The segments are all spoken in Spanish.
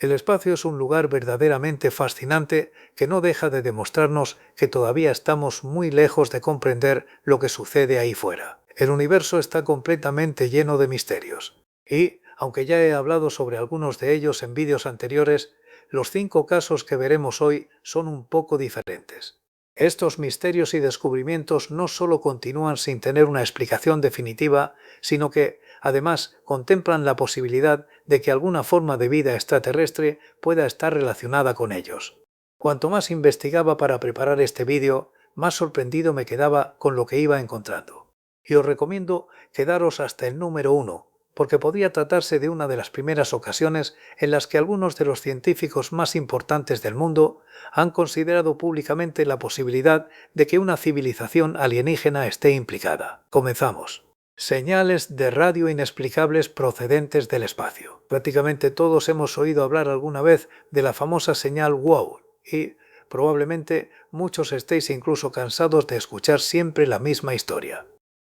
El espacio es un lugar verdaderamente fascinante que no deja de demostrarnos que todavía estamos muy lejos de comprender lo que sucede ahí fuera. El universo está completamente lleno de misterios. Y, aunque ya he hablado sobre algunos de ellos en vídeos anteriores, los 5 casos que veremos hoy son un poco diferentes. Estos misterios y descubrimientos no solo continúan sin tener una explicación definitiva, sino que, además, contemplan la posibilidad de que alguna forma de vida extraterrestre pueda estar relacionada con ellos. Cuanto más investigaba para preparar este vídeo, más sorprendido me quedaba con lo que iba encontrando. Y os recomiendo quedaros hasta el número 1, porque podría tratarse de una de las primeras ocasiones en las que algunos de los científicos más importantes del mundo han considerado públicamente la posibilidad de que una civilización alienígena esté implicada. Comenzamos. Señales de radio inexplicables procedentes del espacio. Prácticamente todos hemos oído hablar alguna vez de la famosa señal WOW y probablemente muchos estéis incluso cansados de escuchar siempre la misma historia.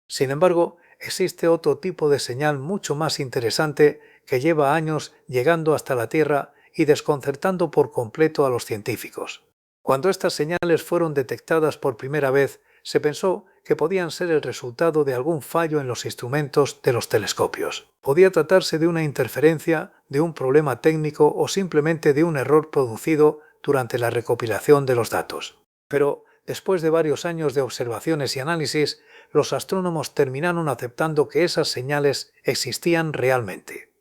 Sin embargo, existe otro tipo de señal mucho más interesante que lleva años llegando hasta la Tierra y desconcertando por completo a los científicos. Cuando estas señales fueron detectadas por primera vez, se pensó que podían ser el resultado de algún fallo en los instrumentos de los telescopios. Podía tratarse de una interferencia, de un problema técnico o simplemente de un error producido durante la recopilación de los datos. Pero, después de varios años de observaciones y análisis, los astrónomos terminaron aceptando que esas señales existían realmente.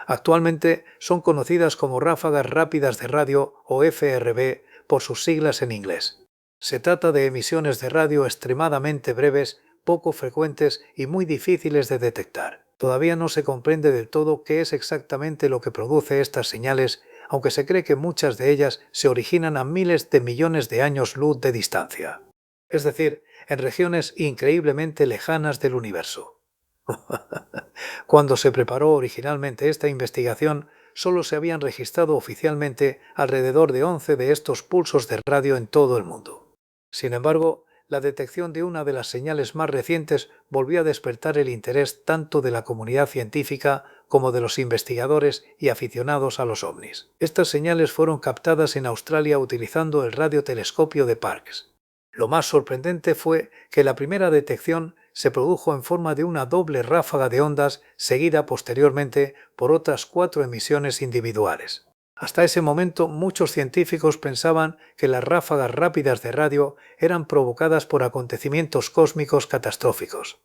Actualmente son conocidas como ráfagas rápidas de radio o FRB por sus siglas en inglés. Se trata de emisiones de radio extremadamente breves, poco frecuentes y muy difíciles de detectar. Todavía no se comprende del todo qué es exactamente lo que produce estas señales, aunque se cree que muchas de ellas se originan a miles de millones de años luz de distancia. Es decir, en regiones increíblemente lejanas del universo. Cuando se preparó originalmente esta investigación, solo se habían registrado oficialmente alrededor de 11 de estos pulsos de radio en todo el mundo. Sin embargo, la detección de una de las señales más recientes volvió a despertar el interés tanto de la comunidad científica como de los investigadores y aficionados a los ovnis. Estas señales fueron captadas en Australia utilizando el radiotelescopio de Parkes. Lo más sorprendente fue que la primera detección se produjo en forma de una doble ráfaga de ondas seguida posteriormente por otras 4 emisiones individuales. Hasta ese momento muchos científicos pensaban que las ráfagas rápidas de radio eran provocadas por acontecimientos cósmicos catastróficos.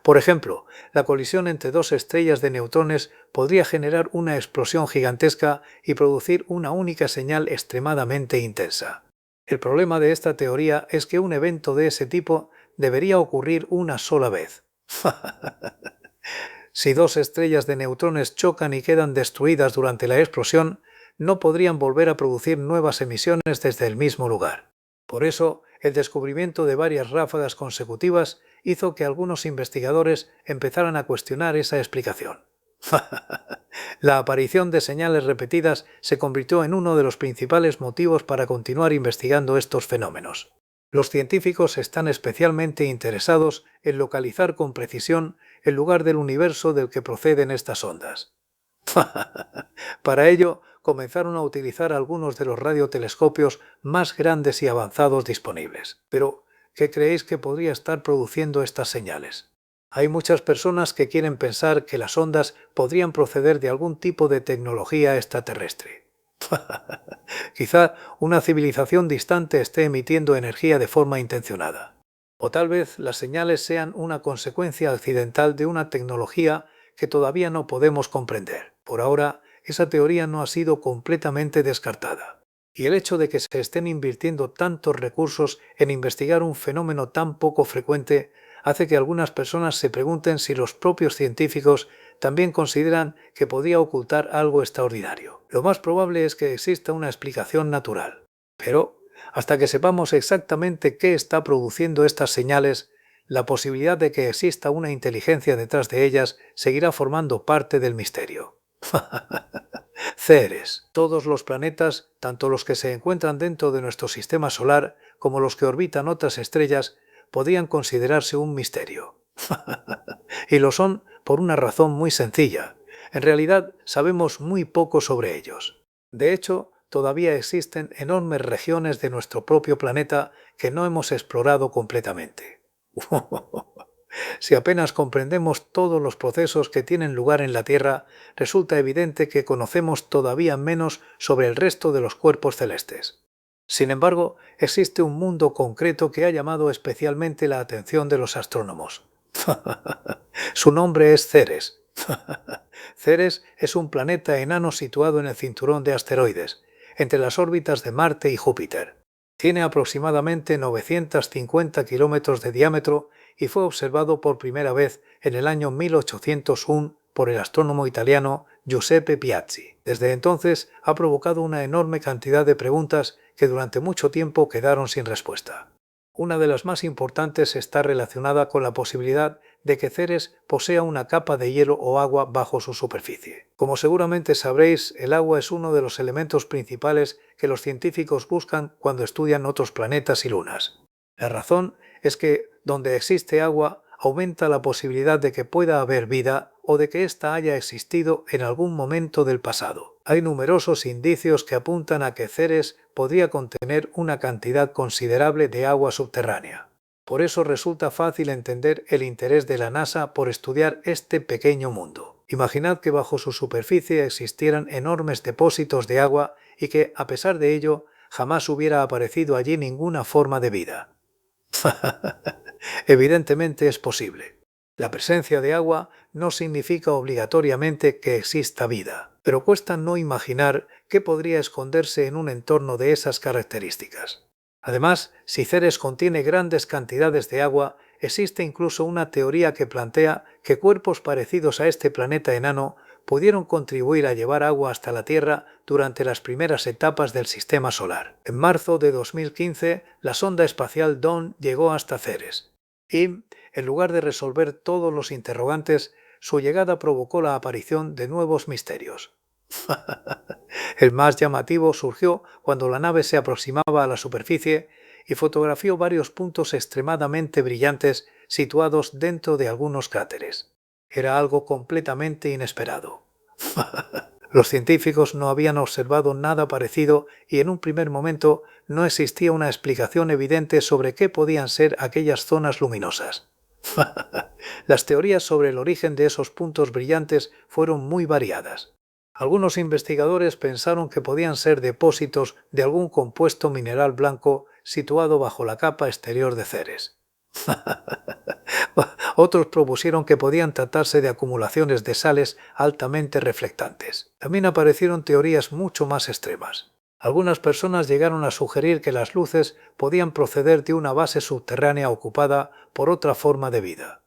Por ejemplo, la colisión entre 2 estrellas de neutrones podría generar una explosión gigantesca y producir una única señal extremadamente intensa. El problema de esta teoría es que un evento de ese tipo debería ocurrir una sola vez. Si 2 estrellas de neutrones chocan y quedan destruidas durante la explosión, no podrían volver a producir nuevas emisiones desde el mismo lugar. Por eso, el descubrimiento de varias ráfagas consecutivas hizo que algunos investigadores empezaran a cuestionar esa explicación. La aparición de señales repetidas se convirtió en uno de los principales motivos para continuar investigando estos fenómenos. Los científicos están especialmente interesados en localizar con precisión el lugar del universo del que proceden estas ondas. Para ello, comenzaron a utilizar algunos de los radiotelescopios más grandes y avanzados disponibles. Pero, ¿qué creéis que podría estar produciendo estas señales? Hay muchas personas que quieren pensar que las ondas podrían proceder de algún tipo de tecnología extraterrestre. Quizá una civilización distante esté emitiendo energía de forma intencionada. O tal vez las señales sean una consecuencia accidental de una tecnología que todavía no podemos comprender. Por ahora, esa teoría no ha sido completamente descartada. Y el hecho de que se estén invirtiendo tantos recursos en investigar un fenómeno tan poco frecuente hace que algunas personas se pregunten si los propios científicos también consideran que podría ocultar algo extraordinario. Lo más probable es que exista una explicación natural. Pero, hasta que sepamos exactamente qué está produciendo estas señales, la posibilidad de que exista una inteligencia detrás de ellas seguirá formando parte del misterio. Ceres. Todos los planetas, tanto los que se encuentran dentro de nuestro sistema solar como los que orbitan otras estrellas, podrían considerarse un misterio. Y lo son por una razón muy sencilla. En realidad, sabemos muy poco sobre ellos. De hecho, todavía existen enormes regiones de nuestro propio planeta que no hemos explorado completamente. Si apenas comprendemos todos los procesos que tienen lugar en la Tierra, resulta evidente que conocemos todavía menos sobre el resto de los cuerpos celestes. Sin embargo, existe un mundo concreto que ha llamado especialmente la atención de los astrónomos. Su nombre es Ceres. Ceres es un planeta enano situado en el cinturón de asteroides, entre las órbitas de Marte y Júpiter. Tiene aproximadamente 950 kilómetros de diámetro y fue observado por primera vez en el año 1801 por el astrónomo italiano Giuseppe Piazzi. Desde entonces ha provocado una enorme cantidad de preguntas que durante mucho tiempo quedaron sin respuesta. Una de las más importantes está relacionada con la posibilidad de que Ceres posea una capa de hielo o agua bajo su superficie. Como seguramente sabréis, el agua es uno de los elementos principales que los científicos buscan cuando estudian otros planetas y lunas. La razón es que donde existe agua aumenta la posibilidad de que pueda haber vida o de que ésta haya existido en algún momento del pasado. Hay numerosos indicios que apuntan a que Ceres podría contener una cantidad considerable de agua subterránea. Por eso resulta fácil entender el interés de la NASA por estudiar este pequeño mundo. Imaginad que bajo su superficie existieran enormes depósitos de agua y que, a pesar de ello, jamás hubiera aparecido allí ninguna forma de vida. Evidentemente es posible. La presencia de agua no significa obligatoriamente que exista vida, pero cuesta no imaginar qué podría esconderse en un entorno de esas características. Además, si Ceres contiene grandes cantidades de agua, existe incluso una teoría que plantea que cuerpos parecidos a este planeta enano pudieron contribuir a llevar agua hasta la Tierra durante las primeras etapas del sistema solar. En marzo de 2015, la sonda espacial Dawn llegó hasta Ceres y, en lugar de resolver todos los interrogantes, su llegada provocó la aparición de nuevos misterios. El más llamativo surgió cuando la nave se aproximaba a la superficie y fotografió varios puntos extremadamente brillantes situados dentro de algunos cráteres. Era algo completamente inesperado. Los científicos no habían observado nada parecido y en un primer momento no existía una explicación evidente sobre qué podían ser aquellas zonas luminosas. Las teorías sobre el origen de esos puntos brillantes fueron muy variadas. Algunos investigadores pensaron que podían ser depósitos de algún compuesto mineral blanco situado bajo la capa exterior de Ceres. Otros propusieron que podían tratarse de acumulaciones de sales altamente reflectantes. También aparecieron teorías mucho más extremas. Algunas personas llegaron a sugerir que las luces podían proceder de una base subterránea ocupada por otra forma de vida.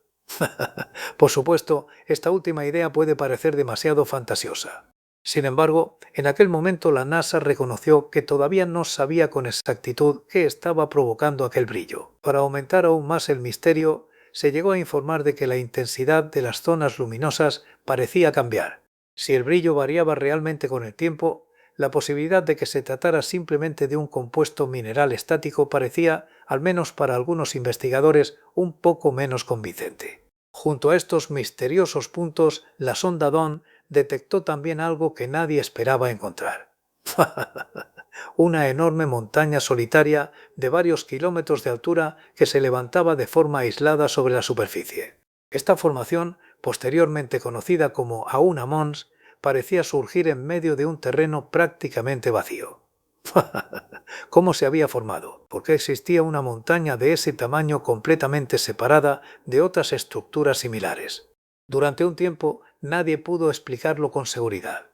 Por supuesto, esta última idea puede parecer demasiado fantasiosa. Sin embargo, en aquel momento la NASA reconoció que todavía no sabía con exactitud qué estaba provocando aquel brillo. Para aumentar aún más el misterio, se llegó a informar de que la intensidad de las zonas luminosas parecía cambiar. Si el brillo variaba realmente con el tiempo, la posibilidad de que se tratara simplemente de un compuesto mineral estático parecía, al menos para algunos investigadores, un poco menos convincente. Junto a estos misteriosos puntos, la sonda Dawn detectó también algo que nadie esperaba encontrar. Una enorme montaña solitaria de varios kilómetros de altura que se levantaba de forma aislada sobre la superficie. Esta formación, posteriormente conocida como Auna Mons, parecía surgir en medio de un terreno prácticamente vacío. ¿Cómo se había formado? ¿Por qué existía una montaña de ese tamaño completamente separada de otras estructuras similares? Durante un tiempo nadie pudo explicarlo con seguridad.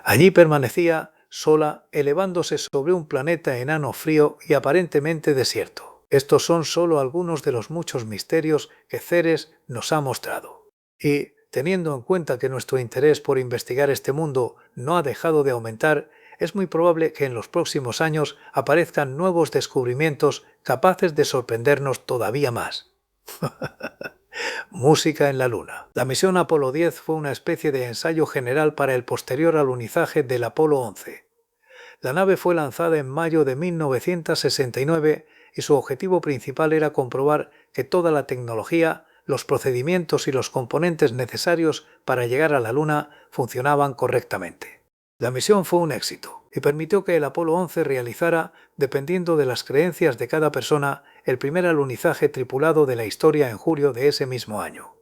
Allí permanecía sola, elevándose sobre un planeta enano frío y aparentemente desierto. Estos son solo algunos de los muchos misterios que Ceres nos ha mostrado. Y, teniendo en cuenta que nuestro interés por investigar este mundo no ha dejado de aumentar, es muy probable que en los próximos años aparezcan nuevos descubrimientos capaces de sorprendernos todavía más. Música en la Luna. La misión Apolo 10 fue una especie de ensayo general para el posterior alunizaje del Apolo 11. La nave fue lanzada en mayo de 1969 y su objetivo principal era comprobar que toda la tecnología, los procedimientos y los componentes necesarios para llegar a la Luna funcionaban correctamente. La misión fue un éxito y permitió que el Apolo 11 realizara, dependiendo de las creencias de cada persona, el primer alunizaje tripulado de la historia en julio de ese mismo año.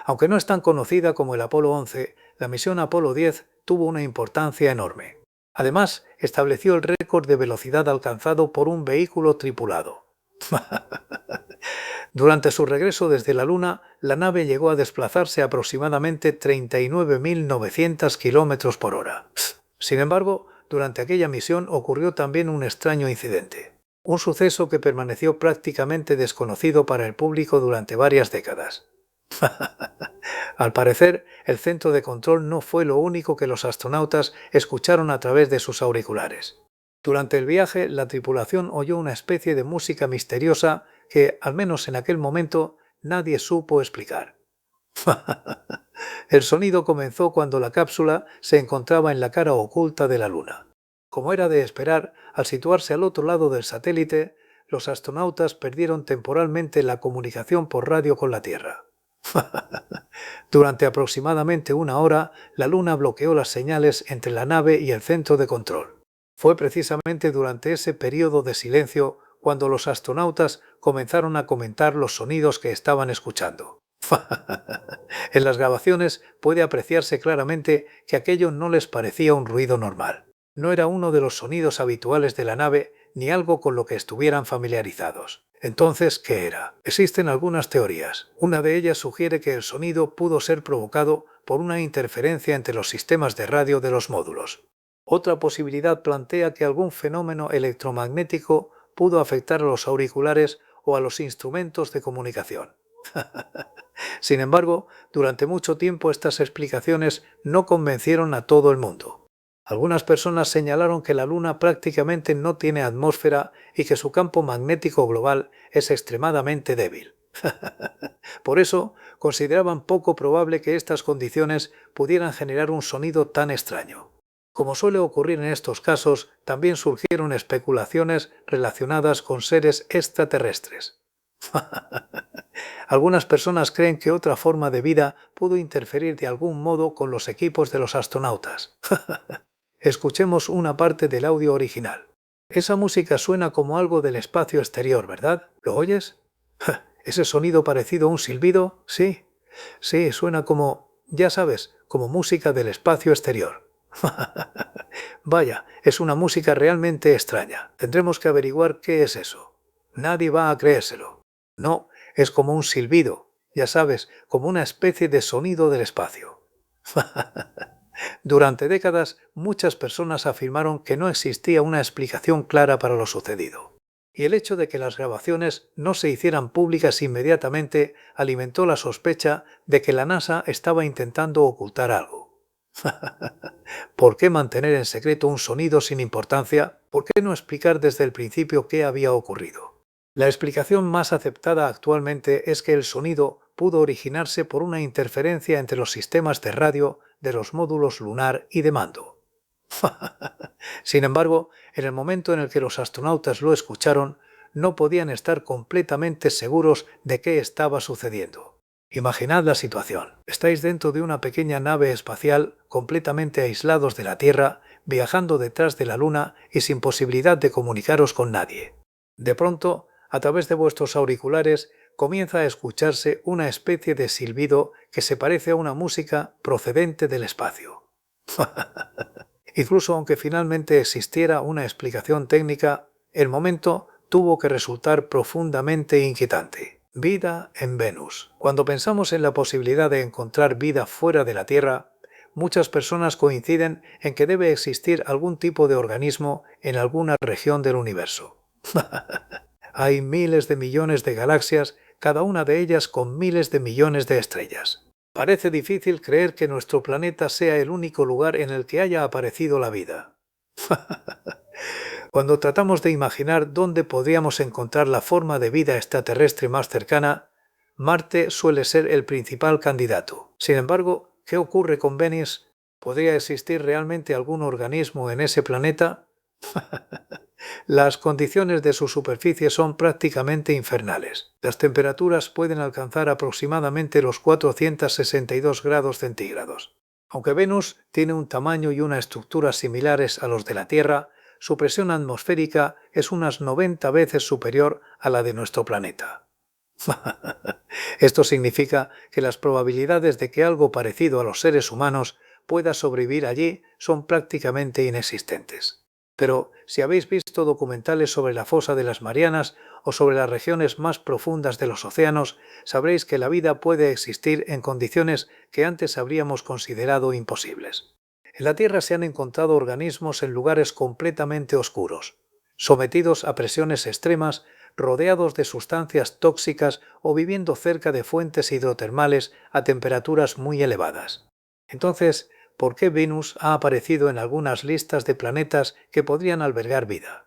Aunque no es tan conocida como el Apolo 11, la misión Apolo 10 tuvo una importancia enorme. Además, estableció el récord de velocidad alcanzado por un vehículo tripulado. Durante su regreso desde la Luna, la nave llegó a desplazarse aproximadamente 39.900 km por hora. Sin embargo, durante aquella misión ocurrió también un extraño incidente. Un suceso que permaneció prácticamente desconocido para el público durante varias décadas. Al parecer, el centro de control no fue lo único que los astronautas escucharon a través de sus auriculares. Durante el viaje, la tripulación oyó una especie de música misteriosa que, al menos en aquel momento, nadie supo explicar. El sonido comenzó cuando la cápsula se encontraba en la cara oculta de la Luna. Como era de esperar, al situarse al otro lado del satélite, los astronautas perdieron temporalmente la comunicación por radio con la Tierra. Durante aproximadamente una hora, la Luna bloqueó las señales entre la nave y el centro de control. Fue precisamente durante ese periodo de silencio cuando los astronautas comenzaron a comentar los sonidos que estaban escuchando. En las grabaciones puede apreciarse claramente que aquello no les parecía un ruido normal. No era uno de los sonidos habituales de la nave ni algo con lo que estuvieran familiarizados. Entonces, ¿qué era? Existen algunas teorías. Una de ellas sugiere que el sonido pudo ser provocado por una interferencia entre los sistemas de radio de los módulos. Otra posibilidad plantea que algún fenómeno electromagnético pudo afectar a los auriculares o a los instrumentos de comunicación. Sin embargo, durante mucho tiempo estas explicaciones no convencieron a todo el mundo. Algunas personas señalaron que la Luna prácticamente no tiene atmósfera y que su campo magnético global es extremadamente débil. Por eso, consideraban poco probable que estas condiciones pudieran generar un sonido tan extraño. Como suele ocurrir en estos casos, también surgieron especulaciones relacionadas con seres extraterrestres. Algunas personas creen que otra forma de vida pudo interferir de algún modo con los equipos de los astronautas. Escuchemos una parte del audio original. Esa música suena como algo del espacio exterior, ¿verdad? ¿Lo oyes? ¿Ese sonido parecido a un silbido? Sí. Sí, suena como, ya sabes, como música del espacio exterior. Vaya, es una música realmente extraña. Tendremos que averiguar qué es eso. Nadie va a creérselo. No, es como un silbido, ya sabes, como una especie de sonido del espacio. Durante décadas, muchas personas afirmaron que no existía una explicación clara para lo sucedido. Y el hecho de que las grabaciones no se hicieran públicas inmediatamente alimentó la sospecha de que la NASA estaba intentando ocultar algo. ¿Por qué mantener en secreto un sonido sin importancia? ¿Por qué no explicar desde el principio qué había ocurrido? La explicación más aceptada actualmente es que el sonido pudo originarse por una interferencia entre los sistemas de radio de los módulos lunar y de mando. Sin embargo, en el momento en el que los astronautas lo escucharon, no podían estar completamente seguros de qué estaba sucediendo. Imaginad la situación. Estáis dentro de una pequeña nave espacial completamente aislados de la Tierra, viajando detrás de la Luna y sin posibilidad de comunicaros con nadie. De pronto, a través de vuestros auriculares, comienza a escucharse una especie de silbido que se parece a una música procedente del espacio. Incluso aunque finalmente existiera una explicación técnica, el momento tuvo que resultar profundamente inquietante. Vida en Venus. Cuando pensamos en la posibilidad de encontrar vida fuera de la Tierra, muchas personas coinciden en que debe existir algún tipo de organismo en alguna región del universo. Hay miles de millones de galaxias, cada una de ellas con miles de millones de estrellas. Parece difícil creer que nuestro planeta sea el único lugar en el que haya aparecido la vida. Cuando tratamos de imaginar dónde podríamos encontrar la forma de vida extraterrestre más cercana, Marte suele ser el principal candidato. Sin embargo, ¿qué ocurre con Venus? ¿Podría existir realmente algún organismo en ese planeta? Las condiciones de su superficie son prácticamente infernales. Las temperaturas pueden alcanzar aproximadamente los 462 grados centígrados. Aunque Venus tiene un tamaño y una estructura similares a los de la Tierra, su presión atmosférica es unas 90 veces superior a la de nuestro planeta. Esto significa que las probabilidades de que algo parecido a los seres humanos pueda sobrevivir allí son prácticamente inexistentes. Pero si habéis visto documentales sobre la fosa de las Marianas o sobre las regiones más profundas de los océanos, sabréis que la vida puede existir en condiciones que antes habríamos considerado imposibles. En la Tierra se han encontrado organismos en lugares completamente oscuros, sometidos a presiones extremas, rodeados de sustancias tóxicas o viviendo cerca de fuentes hidrotermales a temperaturas muy elevadas. Entonces, ¿por qué Venus ha aparecido en algunas listas de planetas que podrían albergar vida?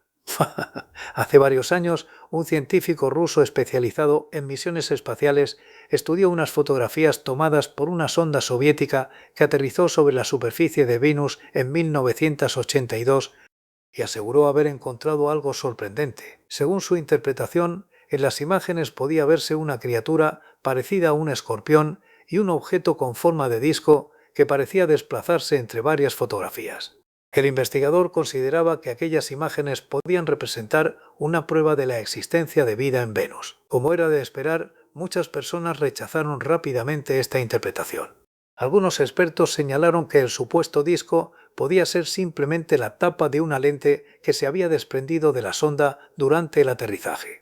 Hace varios años, un científico ruso especializado en misiones espaciales estudió unas fotografías tomadas por una sonda soviética que aterrizó sobre la superficie de Venus en 1982 y aseguró haber encontrado algo sorprendente. Según su interpretación, en las imágenes podía verse una criatura parecida a un escorpión y un objeto con forma de disco que parecía desplazarse entre varias fotografías. El investigador consideraba que aquellas imágenes podían representar una prueba de la existencia de vida en Venus. Como era de esperar, muchas personas rechazaron rápidamente esta interpretación. Algunos expertos señalaron que el supuesto disco podía ser simplemente la tapa de una lente que se había desprendido de la sonda durante el aterrizaje.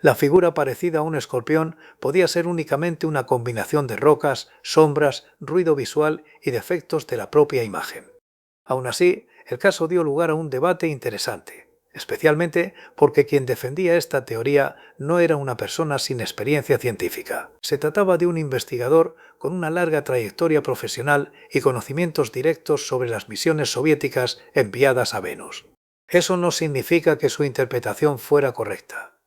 La figura parecida a un escorpión podía ser únicamente una combinación de rocas, sombras, ruido visual y defectos de la propia imagen. Aún así, el caso dio lugar a un debate interesante, especialmente porque quien defendía esta teoría no era una persona sin experiencia científica. Se trataba de un investigador con una larga trayectoria profesional y conocimientos directos sobre las misiones soviéticas enviadas a Venus. Eso no significa que su interpretación fuera correcta.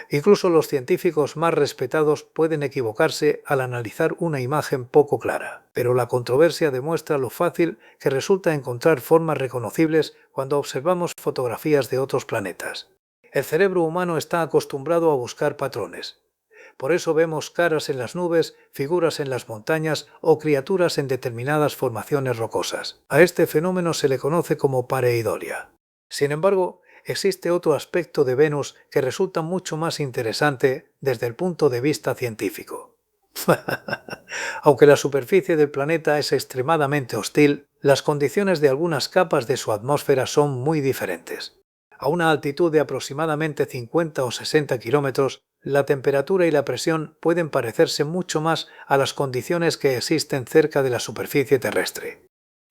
Incluso los científicos más respetados pueden equivocarse al analizar una imagen poco clara, pero la controversia demuestra lo fácil que resulta encontrar formas reconocibles cuando observamos fotografías de otros planetas. El cerebro humano está acostumbrado a buscar patrones. Por eso vemos caras en las nubes, figuras en las montañas o criaturas en determinadas formaciones rocosas. A este fenómeno se le conoce como pareidolia. Sin embargo, existe otro aspecto de Venus que resulta mucho más interesante desde el punto de vista científico. Aunque la superficie del planeta es extremadamente hostil, las condiciones de algunas capas de su atmósfera son muy diferentes. A una altitud de aproximadamente 50 o 60 kilómetros, la temperatura y la presión pueden parecerse mucho más a las condiciones que existen cerca de la superficie terrestre.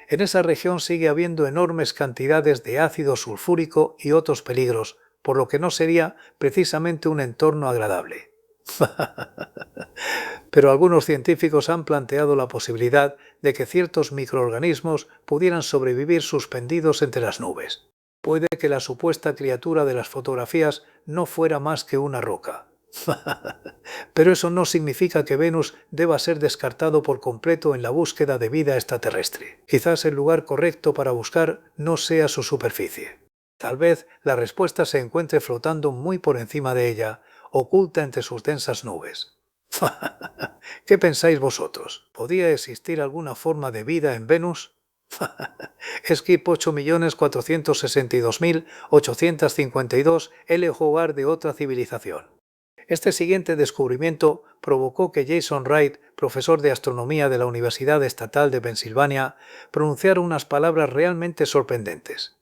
En esa región sigue habiendo enormes cantidades de ácido sulfúrico y otros peligros, por lo que no sería precisamente un entorno agradable. Pero algunos científicos han planteado la posibilidad de que ciertos microorganismos pudieran sobrevivir suspendidos entre las nubes. Puede que la supuesta criatura de las fotografías no fuera más que una roca. Pero eso no significa que Venus deba ser descartado por completo en la búsqueda de vida extraterrestre. Quizás el lugar correcto para buscar no sea su superficie. Tal vez la respuesta se encuentre flotando muy por encima de ella, oculta entre sus densas nubes. ¿Qué pensáis vosotros? ¿Podría existir alguna forma de vida en Venus? Skip 8.462.852 el hogar de otra civilización. Este siguiente descubrimiento provocó que Jason Wright, profesor de astronomía de la Universidad Estatal de Pensilvania, pronunciara unas palabras realmente sorprendentes.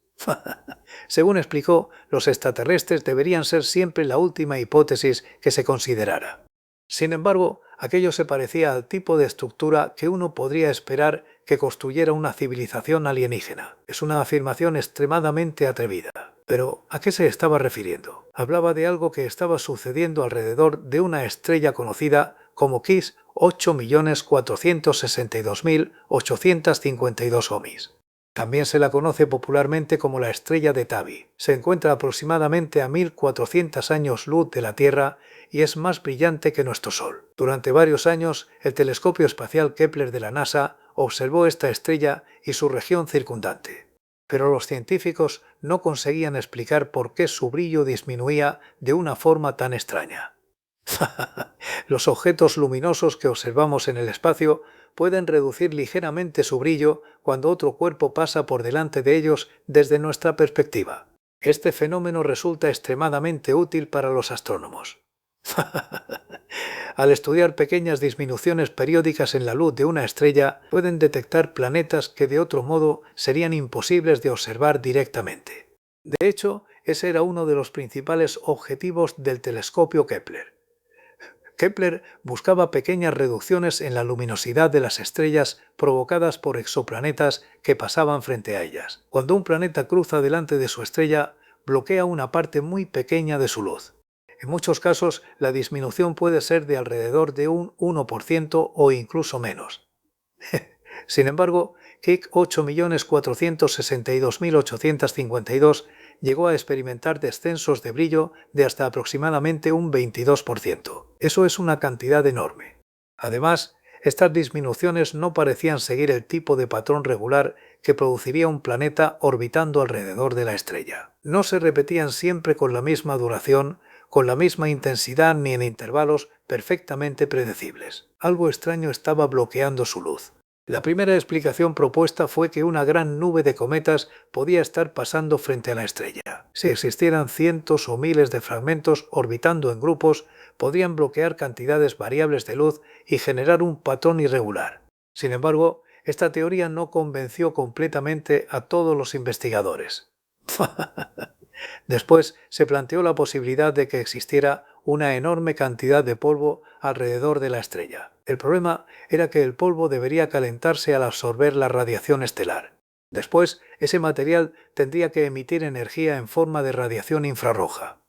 Según explicó, los extraterrestres deberían ser siempre la última hipótesis que se considerara. Sin embargo, aquello se parecía al tipo de estructura que uno podría esperar que construyera una civilización alienígena. Es una afirmación extremadamente atrevida. Pero, ¿a qué se estaba refiriendo? Hablaba de algo que estaba sucediendo alrededor de una estrella conocida como KISS 8.462.852 OMIs. También se la conoce popularmente como la estrella de Tabi. Se encuentra aproximadamente a 1.400 años luz de la Tierra y es más brillante que nuestro Sol. Durante varios años, el telescopio espacial Kepler de la NASA observó esta estrella y su región circundante. Pero los científicos no conseguían explicar por qué su brillo disminuía de una forma tan extraña. Los objetos luminosos que observamos en el espacio pueden reducir ligeramente su brillo cuando otro cuerpo pasa por delante de ellos desde nuestra perspectiva. Este fenómeno resulta extremadamente útil para los astrónomos. Al estudiar pequeñas disminuciones periódicas en la luz de una estrella, pueden detectar planetas que de otro modo serían imposibles de observar directamente. De hecho, ese era uno de los principales objetivos del telescopio Kepler. Kepler buscaba pequeñas reducciones en la luminosidad de las estrellas provocadas por exoplanetas que pasaban frente a ellas. Cuando un planeta cruza delante de su estrella, bloquea una parte muy pequeña de su luz. En muchos casos, la disminución puede ser de alrededor de un 1% o incluso menos. Sin embargo, Keck 8.462.852 llegó a experimentar descensos de brillo de hasta aproximadamente un 22%. Eso es una cantidad enorme. Además, estas disminuciones no parecían seguir el tipo de patrón regular que produciría un planeta orbitando alrededor de la estrella. No se repetían siempre con la misma duración, con la misma intensidad ni en intervalos perfectamente predecibles. Algo extraño estaba bloqueando su luz. La primera explicación propuesta fue que una gran nube de cometas podía estar pasando frente a la estrella. Si existieran cientos o miles de fragmentos orbitando en grupos, podrían bloquear cantidades variables de luz y generar un patrón irregular. Sin embargo, esta teoría no convenció completamente a todos los investigadores. Después se planteó la posibilidad de que existiera una enorme cantidad de polvo alrededor de la estrella. El problema era que el polvo debería calentarse al absorber la radiación estelar. Después, ese material tendría que emitir energía en forma de radiación infrarroja.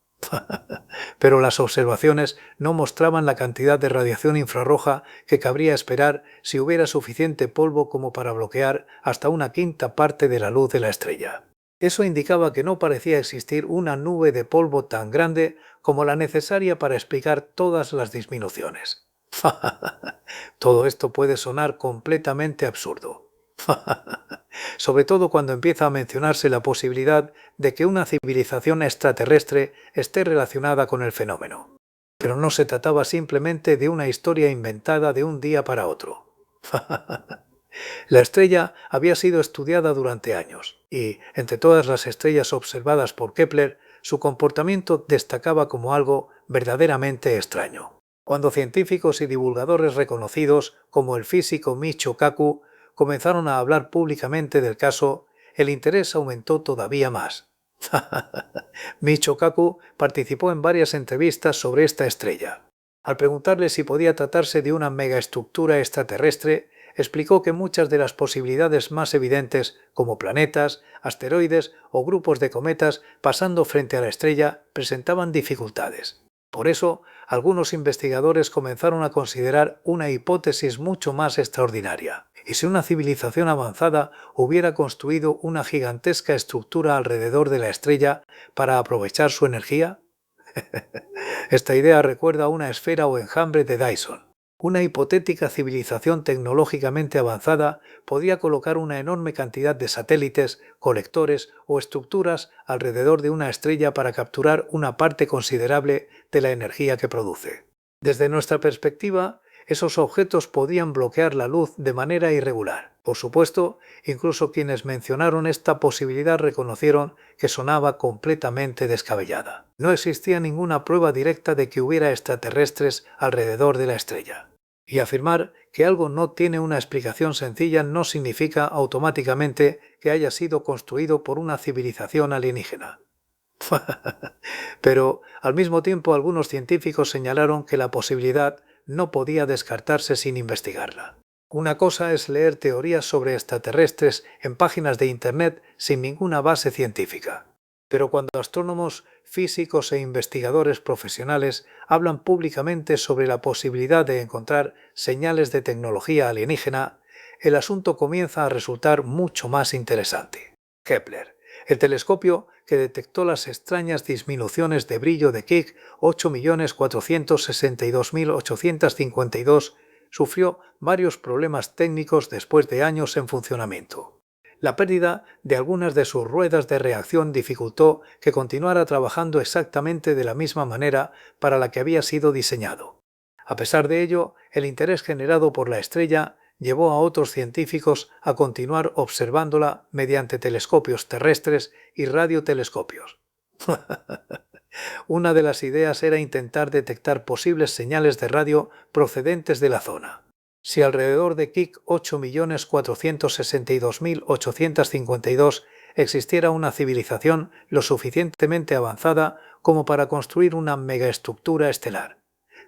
Pero las observaciones no mostraban la cantidad de radiación infrarroja que cabría esperar si hubiera suficiente polvo como para bloquear hasta una quinta parte de la luz de la estrella. Eso indicaba que no parecía existir una nube de polvo tan grande como la necesaria para explicar todas las disminuciones. Todo esto puede sonar completamente absurdo. Sobre todo cuando empieza a mencionarse la posibilidad de que una civilización extraterrestre esté relacionada con el fenómeno. Pero no se trataba simplemente de una historia inventada de un día para otro. La estrella había sido estudiada durante años y, entre todas las estrellas observadas por Kepler, su comportamiento destacaba como algo verdaderamente extraño. Cuando científicos y divulgadores reconocidos, como el físico Michio Kaku, comenzaron a hablar públicamente del caso, el interés aumentó todavía más. Michio Kaku participó en varias entrevistas sobre esta estrella. Al preguntarle si podía tratarse de una megaestructura extraterrestre, explicó que muchas de las posibilidades más evidentes, como planetas, asteroides o grupos de cometas pasando frente a la estrella, presentaban dificultades. Por eso, algunos investigadores comenzaron a considerar una hipótesis mucho más extraordinaria. ¿Y si una civilización avanzada hubiera construido una gigantesca estructura alrededor de la estrella para aprovechar su energía? Esta idea recuerda a una esfera o enjambre de Dyson. Una hipotética civilización tecnológicamente avanzada podría colocar una enorme cantidad de satélites, colectores o estructuras alrededor de una estrella para capturar una parte considerable de la energía que produce. Desde nuestra perspectiva, esos objetos podían bloquear la luz de manera irregular. Por supuesto, incluso quienes mencionaron esta posibilidad reconocieron que sonaba completamente descabellada. No existía ninguna prueba directa de que hubiera extraterrestres alrededor de la estrella. Y afirmar que algo no tiene una explicación sencilla no significa automáticamente que haya sido construido por una civilización alienígena. Pero, al mismo tiempo, algunos científicos señalaron que la posibilidad no podía descartarse sin investigarla. Una cosa es leer teorías sobre extraterrestres en páginas de Internet sin ninguna base científica. Pero cuando astrónomos, físicos e investigadores profesionales hablan públicamente sobre la posibilidad de encontrar señales de tecnología alienígena, el asunto comienza a resultar mucho más interesante. Kepler, el telescopio que detectó las extrañas disminuciones de brillo de Keck 8.462.852, sufrió varios problemas técnicos después de años en funcionamiento. La pérdida de algunas de sus ruedas de reacción dificultó que continuara trabajando exactamente de la misma manera para la que había sido diseñado. A pesar de ello, el interés generado por la estrella llevó a otros científicos a continuar observándola mediante telescopios terrestres y radiotelescopios. Una de las ideas era intentar detectar posibles señales de radio procedentes de la zona. Si alrededor de Kik 8.462.852 existiera una civilización lo suficientemente avanzada como para construir una megaestructura estelar,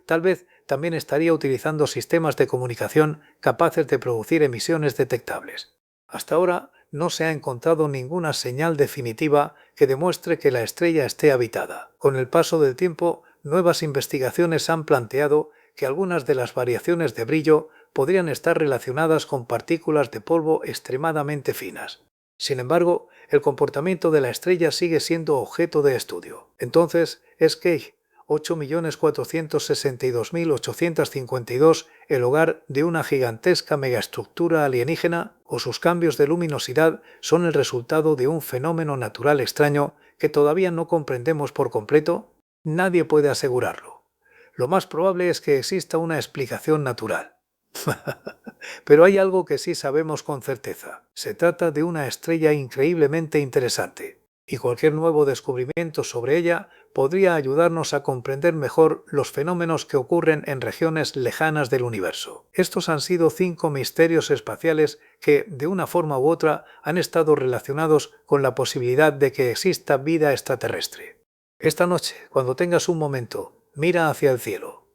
tal vez también estaría utilizando sistemas de comunicación capaces de producir emisiones detectables. Hasta ahora no se ha encontrado ninguna señal definitiva que demuestre que la estrella esté habitada. Con el paso del tiempo, nuevas investigaciones han planteado que algunas de las variaciones de brillo podrían estar relacionadas con partículas de polvo extremadamente finas. Sin embargo, el comportamiento de la estrella sigue siendo objeto de estudio. Entonces, ¿es Kik 8.462.852 el hogar de una gigantesca megaestructura alienígena, o sus cambios de luminosidad son el resultado de un fenómeno natural extraño que todavía no comprendemos por completo? Nadie puede asegurarlo. Lo más probable es que exista una explicación natural. Pero hay algo que sí sabemos con certeza. Se trata de una estrella increíblemente interesante, y cualquier nuevo descubrimiento sobre ella podría ayudarnos a comprender mejor los fenómenos que ocurren en regiones lejanas del universo. Estos han sido 5 misterios espaciales que, de una forma u otra, han estado relacionados con la posibilidad de que exista vida extraterrestre. Esta noche, cuando tengas un momento, mira hacia el cielo.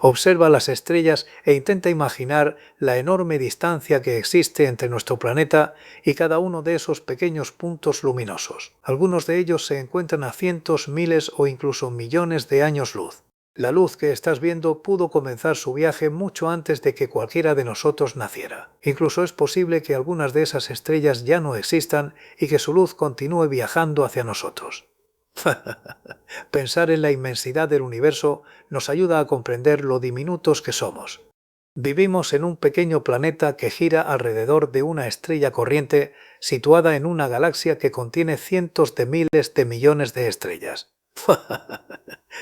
Observa las estrellas e intenta imaginar la enorme distancia que existe entre nuestro planeta y cada uno de esos pequeños puntos luminosos. Algunos de ellos se encuentran a cientos, miles o incluso millones de años luz. La luz que estás viendo pudo comenzar su viaje mucho antes de que cualquiera de nosotros naciera. Incluso es posible que algunas de esas estrellas ya no existan y que su luz continúe viajando hacia nosotros. Pensar en la inmensidad del universo nos ayuda a comprender lo diminutos que somos. Vivimos en un pequeño planeta que gira alrededor de una estrella corriente situada en una galaxia que contiene cientos de miles de millones de estrellas.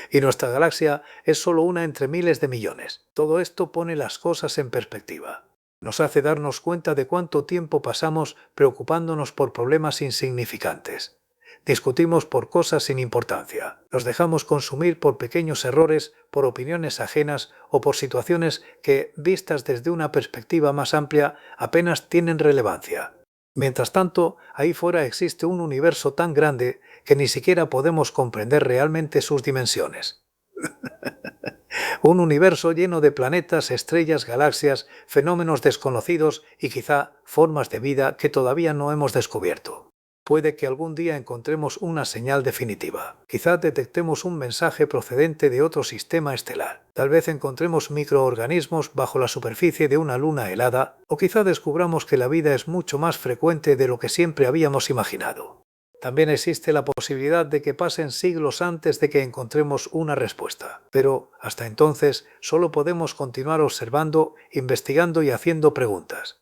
Y nuestra galaxia es solo una entre miles de millones. Todo esto pone las cosas en perspectiva. Nos hace darnos cuenta de cuánto tiempo pasamos preocupándonos por problemas insignificantes. Discutimos por cosas sin importancia. Nos dejamos consumir por pequeños errores, por opiniones ajenas o por situaciones que, vistas desde una perspectiva más amplia, apenas tienen relevancia. Mientras tanto, ahí fuera existe un universo tan grande que ni siquiera podemos comprender realmente sus dimensiones. Un universo lleno de planetas, estrellas, galaxias, fenómenos desconocidos y quizá formas de vida que todavía no hemos descubierto. Puede que algún día encontremos una señal definitiva. Quizá detectemos un mensaje procedente de otro sistema estelar. Tal vez encontremos microorganismos bajo la superficie de una luna helada, o quizá descubramos que la vida es mucho más frecuente de lo que siempre habíamos imaginado. También existe la posibilidad de que pasen siglos antes de que encontremos una respuesta. Pero, hasta entonces, solo podemos continuar observando, investigando y haciendo preguntas.